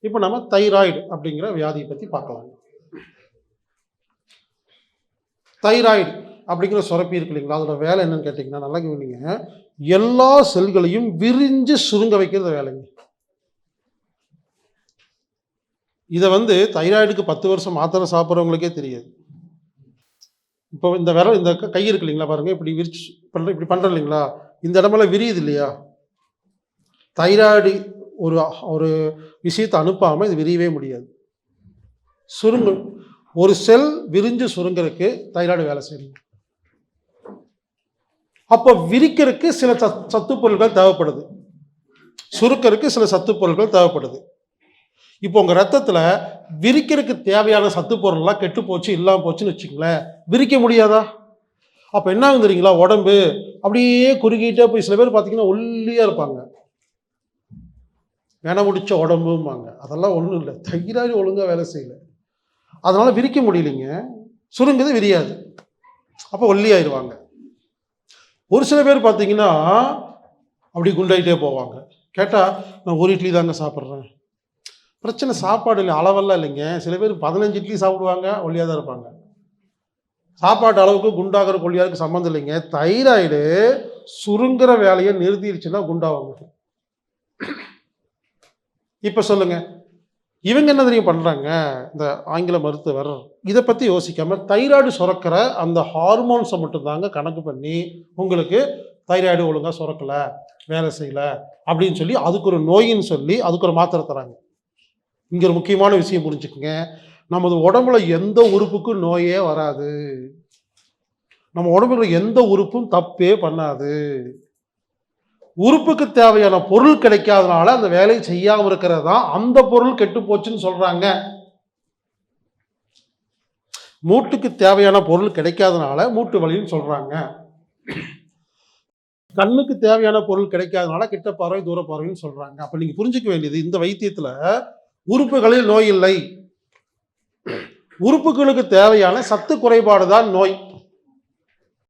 இப்போ நம்ம தைராய்டு அப்படிங்கிற வியாதியை பற்றி பார்க்கலாம். தைராய்டு அப்படிங்கிற சுரப்பி இருக்கு இல்லைங்களா, அதோட வேலை என்னன்னு கேட்டிங்கன்னா, நல்லா கவனிங்க, எல்லா செல்களையும் விரிஞ்சு சுருங்க வைக்கிறது வேலைங்க. இதை தைராய்டுக்கு 10 வருஷம் மாத்திரை சாப்பிட்றவங்களுக்கே தெரியாது. இப்போ இந்த விரல், இந்த கை இருக்கு இல்லைங்களா, பாருங்க, இப்படி விரிச்சு இப்படி பண்ணுறோம் இல்லைங்களா, இந்த இடமெல்லாம் விரியுது இல்லையா, தைராய்டு ஒரு ஒரு விஷயத்தை அனுப்பாமல் இது விரியவே முடியாது, சுருங்கும். ஒரு செல் விரிஞ்சு சுருங்கிறதுக்கு தைராய்டு வேலை செய்யணும். அப்போ விரிக்கிறதுக்கு சில சத்து பொருட்கள் தேவைப்படுது, சுருக்கிறதுக்கு சில சத்து பொருட்கள் தேவைப்படுது. இப்போ உங்க ரத்தத்துல விரிக்கிறதுக்கு தேவையான சத்து பொருள்லாம் கெட்டு போச்சு, இல்லாம போச்சுன்னு வச்சுங்களேன், விரிக்க முடியாதா? அப்ப என்ன ஆகும் தெரியுங்களா, உடம்பு அப்படியே குறுகிட்டே போய், சில பேர் பார்த்தீங்கன்னா ஒல்லியா இருப்பாங்க, வேண முடிச்ச உடம்பும்பாங்க. அதெல்லாம் ஒன்றும் இல்லை, தைராய்டு ஒழுங்கா வேலை செய்யல, அதனால விரிக்க முடியலைங்க, சுருங்குது, விரியாது, அப்போ ஒல்லியாயிருவாங்க. ஒரு சில பேர் பார்த்தீங்கன்னா அப்படி குண்டாயிட்டே போவாங்க. கேட்டால் நான் ஒரு இட்லி தாங்க சாப்பிட்றேன். பிரச்சனை சாப்பாடு இல்லை, அளவெல்லாம் இல்லைங்க. சில பேர் 15 இட்லி சாப்பிடுவாங்க, ஒல்லியாக தான் இருப்பாங்க. சாப்பாட்டு அளவுக்கு குண்டாகிற ஒல்லியாருக்கு சம்மந்தம் இல்லைங்க. தைராய்டு சுருங்குற வேலையை நிறுத்திடுச்சுன்னா குண்டாவாங்க. இப்போ சொல்லுங்க, இவங்க என்ன தெரியும் பண்ணுறாங்க, இந்த ஆங்கில மருத்துவர் இதை பற்றி யோசிக்காமல் தைராய்டு சுரக்கிற அந்த ஹார்மோன்ஸை மட்டும்தாங்க கணக்கு பண்ணி உங்களுக்கு தைராய்டு ஒழுங்காக சுரக்கலை, வேலை செய்யலை அப்படின்னு சொல்லி அதுக்கு ஒரு நோயின்னு சொல்லி அதுக்கு ஒரு மாத்திரை தராங்க. இங்கே ஒரு முக்கியமான விஷயம் புரிஞ்சுக்குங்க, நமது உடம்புல எந்த உறுப்புக்கும் நோயே வராது, நம்ம உடம்புல எந்த உறுப்பும் தப்பே பண்ணாது. உறுப்புக்கு தேவையான பொருள் கிடைக்காதனால அந்த வேலையை செய்யாமல் இருக்கிறது தான் அந்த பொருள் கெட்டு போச்சுன்னு சொல்றாங்க. மூட்டுக்கு தேவையான பொருள் கிடைக்காதனால மூட்டு வலின்னு சொல்றாங்க. கண்ணுக்கு தேவையான பொருள் கிடைக்காதனால கிட்ட பார்வை, தூர பார்வைன்னு சொல்றாங்க. அப்ப நீங்க புரிஞ்சுக்க வேண்டியது, இந்த வைத்தியத்துல உறுப்புகளில் நோய் இல்லை, உறுப்புகளுக்கு தேவையான சத்து குறைபாடு தான் நோய்.